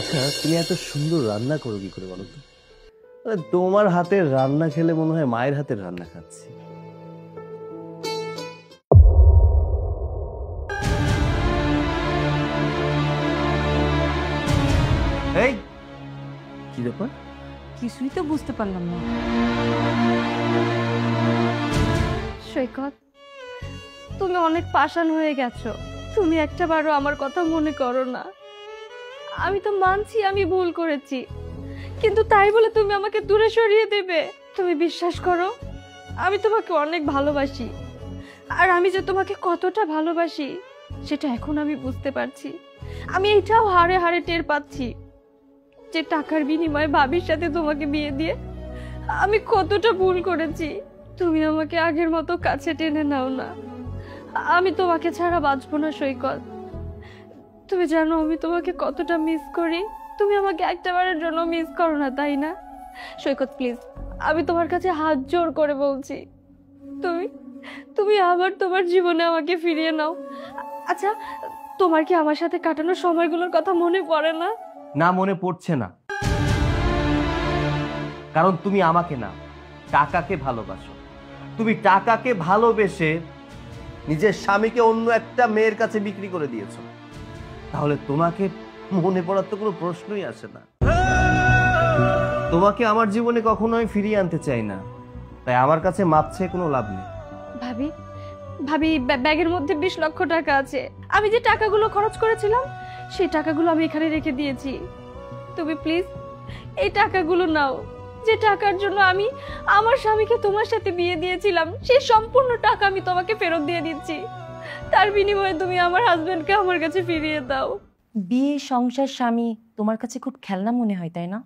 আচ্ছা, তুমি এত সুন্দর রান্না করো কি করে বলো তো? তোমার হাতের রান্না খেলে মনে হয় মায়ের হাতের রান্না খাচ্ছি। এই কি ব্যাপার? কিছুই তো বুঝতে পারলাম না। সৈকত, তুমি অনেক পাষাণ হয়ে গেছো। তুমি একটাবারও আমার কথা মনে করো না। আমি তো মানছি আমি ভুল করেছি, কিন্তু তাই বলে তুমি আমাকে দূরে সরিয়ে দেবে? তুমি বিশ্বাস করো, আমি তোমাকে অনেক ভালোবাসি। আর আমি যে তোমাকে কতটা ভালোবাসি সেটা এখন আমি বুঝতে পারছি। আমি এটাও হাড়ে হাড়ে টের পাচ্ছি যে টাকার বিনিময়ে ভাবির সাথে তোমাকে বিয়ে দিয়ে আমি কতটা ভুল করেছি। তুমি আমাকে আগের মতো কাছে টেনে নাও না। আমি তোমাকে ছাড়া বাঁচবো না সৈকত। তুমি জানো আমি তোমাকে কতটা মিস করি। তুমি আমাকে একটাবারের জন্য মিস করো না, তাই না? সৈকত প্লিজ, আমি তোমার কাছে হাত জোর করে বলছি, তুমি তুমি আবার তোমার জীবনে আমাকে ফিরিয়ে নাও। আচ্ছা, তোমার কি আমার সাথে কাটানো সময়গুলোর কথা মনে পড়ে না? না, মনে পড়ছে না, কারণ তুমি আমাকে না, টাকাকে ভালোবাসো। তুমি টাকাকে ভালোবেসে নিজের স্বামীকে অন্য একটা মেয়ের কাছে বিক্রি করে দিয়েছো। তাহলে তোমাকে মনে পড়ার তো কোনো প্রশ্নই আসে না। তোমাকে আমার জীবনে কখনো আমি ফিরিয়ে আনতে চাই না, তাই আমার কাছে মাপ চেয়ে কোনো লাভ নেই। ভাবি, ভাবি ব্যাগের মধ্যে 20 লক্ষ টাকা আছে। আমি যে টাকাগুলো খরচ করেছিলাম সেই টাকাগুলো আমি এখানে রেখে দিয়েছি। তুমি প্লিজ এই টাকাগুলো নাও। যে টাকার জন্য আমি আমার স্বামীকে তোমার সাথে বিয়ে দিয়েছিলাম সেই সম্পূর্ণ টাকা আমি তোমাকে ফেরত দিয়ে দিচ্ছি। তার বিনিময়ে তুমি আমার হাজবেন্ডকে আমার কাছে ফিরিয়ে দাও। বিয়ে, সংসার, স্বামী তোমার কাছে খুব খেলনা মনে হয়, তাই না?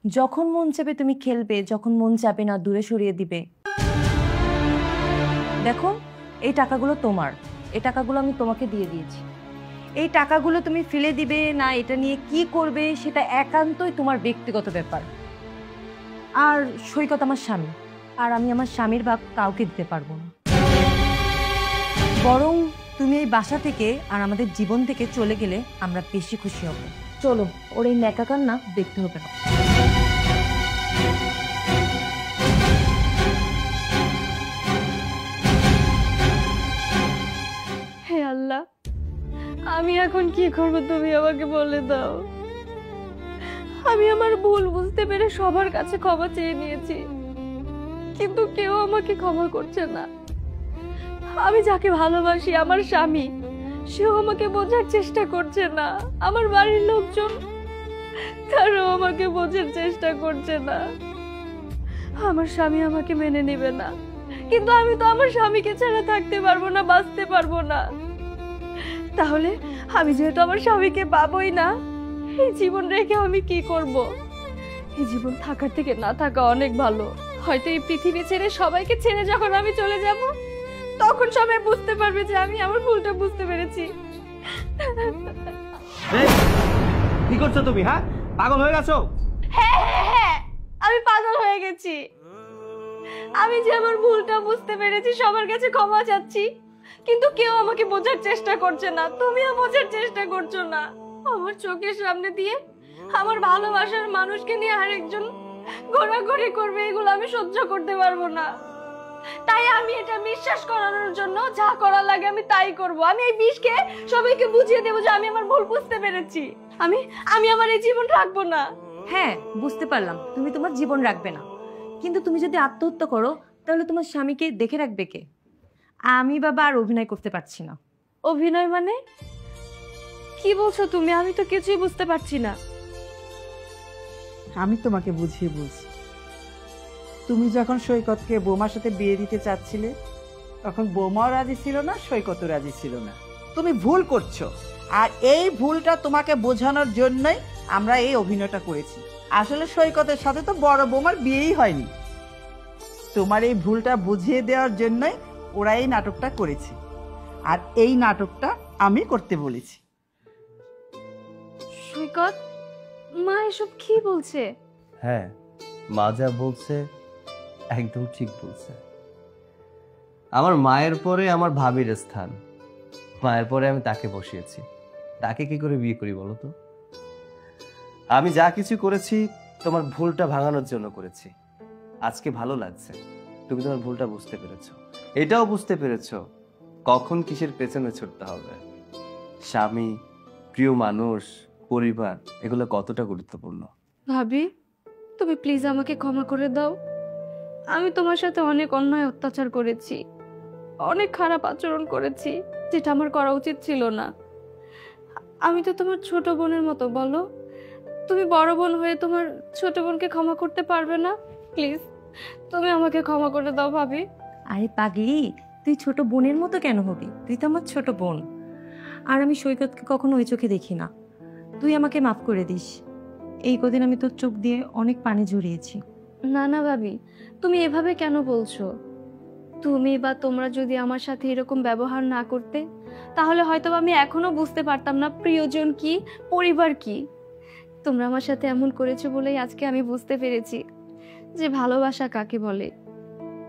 যখন মন চাবে তুমি খেলবে, যখন মন চাবে না দূরে সরিয়ে দিবে। দেখো, এই টাকাগুলো তোমার, এই টাকাগুলো আমি তোমাকে দিয়ে দিয়েছি। এই টাকাগুলো তুমি ফেলে দিবে না এটা নিয়ে কি করবে সেটা একান্তই তোমার ব্যক্তিগত ব্যাপার। আর সৈকত আমার স্বামী, আর আমি আমার স্বামীর ভাগ কাউকে দিতে পারবো না। বরং তুমি এই বাসা থেকে আর আমাদের জীবন থেকে চলে গেলে আমরা বেশি খুশি হব। চলো, ওর এই ন্যাকা কান্না দেখতে হবে না। হে আল্লাহ, আমি এখন কি করব তুমি আমাকে বলে দাও। আমি আমার ভুল বুঝতে পেরে সবার কাছে ক্ষমা চেয়ে নিয়েছি, কিন্তু কেউ আমাকে ক্ষমা করছে না। আমি যাকে ভালোবাসি, আমার স্বামী, সেও আমাকে বোঝার চেষ্টা করছে না। আমার বাড়ির লোকজন, তারাও আমাকে বোঝার চেষ্টা করছে না। আমার স্বামী আমাকে মেনে নেবে না, কিন্তু আমি তো আমার স্বামীকে ছাড়া থাকতে পারবো না, বাঁচতে পারবো না। তাহলে আমি যেহেতু আমার স্বামীকে পাবোই না, এই জীবন রেখে আমি কি করব? এই জীবন থাকার থেকে না থাকা অনেক ভালো। হয়তো এই পৃথিবী ছেড়ে সবাইকে ছেড়ে যখন আমি চলে যাব, তখন সবাই বুঝতে পারবে যে আমি আমার ভুলটা বুঝতে পেরেছি। কি করছো তুমি? হ্যাঁ, পাগল হয়ে গেছো? হ্যাঁ হ্যাঁ হ্যাঁ, আমি পাগল হয়ে গেছি। আমি যে আমার ভুলটা বুঝতে পেরেছি, সবার কাছে ক্ষমা চাচ্ছি, কিন্তু কেউ আমাকে বোঝার চেষ্টা করছে না। তুমিও বোঝার চেষ্টা করছো না। আমার চোখের সামনে দিয়ে আমার ভালোবাসার মানুষকে নিয়ে আরেকজন ঘোরাঘুরি করবে, এগুলো আমি সহ্য করতে পারবো না। তাই আমি এটা বিশ্বাস করানোর জন্য যা করা লাগে আমি তাই করব। আমি এই বিষকে সবাইকে বুঝিয়ে দেবো যে আমি আমার ভুল বুঝতে পেরেছি। আমি আমি আমার এই জীবন রাখবো না। হ্যাঁ, বুঝতে পারলাম তুমি তোমার জীবন রাখবে না, কিন্তু তুমি যদি আত্মহত্যা করো তাহলে তোমার স্বামীকে দেখে রাখবে কে? আমি বাবা আর অভিনয় করতে পারছি না। অভিনয় মানে কি বলছো তুমি? আমি তো কিছুই বুঝতে পারছি না। আমি তোমাকে বুঝিয়ে বলছি। তুমি যখন সৈকতকে বৌমার সাথে বিয়ে দিতে চাচ্ছিলে, তখন বৌমাও রাজি ছিল না, সৈকতও রাজি ছিল না। তুমি ভুল করছো, আর এই ভুলটা তোমাকে বোঝানোর জন্যই আমরা এই অভিনয়টা করেছি। আসলে সৈকতের সাথে তো বড় বৌমার বিয়েই হয়নি। তোমার এই ভুলটা বুঝিয়ে দেওয়ার জন্যই ওরা এই নাটকটা করেছে, আর এই নাটকটা আমি করতে বলেছি। সৈকত, মা এসব কি বলছে? হ্যাঁ, মা যা বলছে একদম ঠিক বলছে। আমার মায়ের পরে আমার ভাবির স্থান, মায়ের পরে আমি তাকে বসিয়েছি। তাকে কি করে বিয়ে করি বলো তো? আমি যা কিছু করেছি তোমার ভুলটা ভাঙানোর জন্য করেছি। আজকে ভালো লাগছে তুমি তোমার ভুলটা বুঝতে পেরেছো, এটাও বুঝতে পেরেছো কখন কিসের পেছনে ছুটতে হবে। স্বামী, প্রিয় মানুষ, পরিবার এগুলো কতটা গুরুত্বপূর্ণ। ভাবি, তুমি প্লিজ আমাকে ক্ষমা করে দাও। আমি তোমার সাথে অনেক অন্যায় অত্যাচার করেছি, অনেক খারাপ আচরণ করেছি, যেটা আমার করা উচিত ছিল না। আমি তো তোমার ছোট বোনের মতো, বলো তুমি বড় বোন হয়ে তোমার ছোট বোনকে ক্ষমা করতে পারবে না? প্লিজ তুমি আমাকে ক্ষমা করে দাও ভাবি। আরে পাগলি, তুই ছোট বোনের মতো কেন হবি? তুই তো আমার ছোট বোন। আর আমি সৈকতকে কখনো ওই চোখে দেখি না। তুই আমাকে মাফ করে দিস। এই কদিন আমি তোর চোখ দিয়ে অনেক পানি ঝরিয়েছি। না না ভাবি, তুমি এভাবে কেন বলছো? তুমি বা তোমরা যদি আমার সাথে এরকম ব্যবহার না করতে, তাহলে হয়তো আমি এখনো বুঝতে পারতাম না প্রিয়জন কি, পরিবার কি। তোমরা আমার সাথে এমন করেছো বলেই আজকে আমি বুঝতে পেরেছি যে ভালোবাসা কাকে বলে,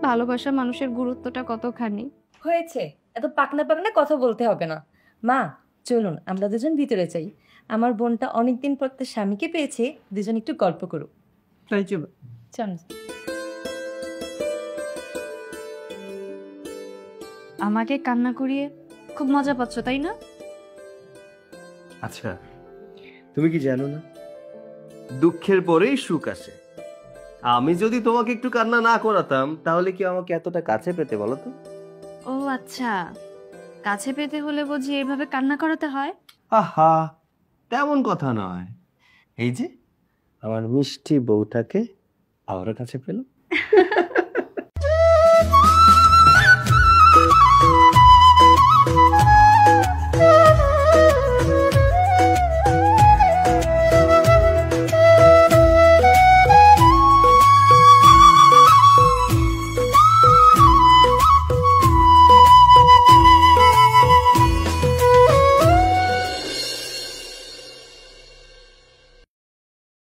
ভালোবাসা মানুষের গুরুত্বটা কতখানি। হয়েছে, এত পাকনা পাকনা কথা বলতে হবে না। মা, চলুন আমরা দুজন ভিতরে যাই। আমার বোনটা অনেকদিন পর তার স্বামীকে পেয়েছে, দুজন একটু গল্প করুক। তাই চলো। চল। আমাকে কান্না করিয়ে খুব মজা পাচ্ছ, তাই না? আচ্ছা, তুমি কি জানো না দুঃখের পরেই সুখ আসে। আমি যদি তোমাকে একটু কান্না না করাতাম তাহলে কি আমাকে এতটা কাছে পেতে বলো তো? ও আচ্ছা, কাছে পেতে হলে বুঝি এইভাবে কান্না করাতে হয়? আহা, তেমন কথা নয়। এই যে আমার মিষ্টি বউটাকে আবারও কাছে পেল।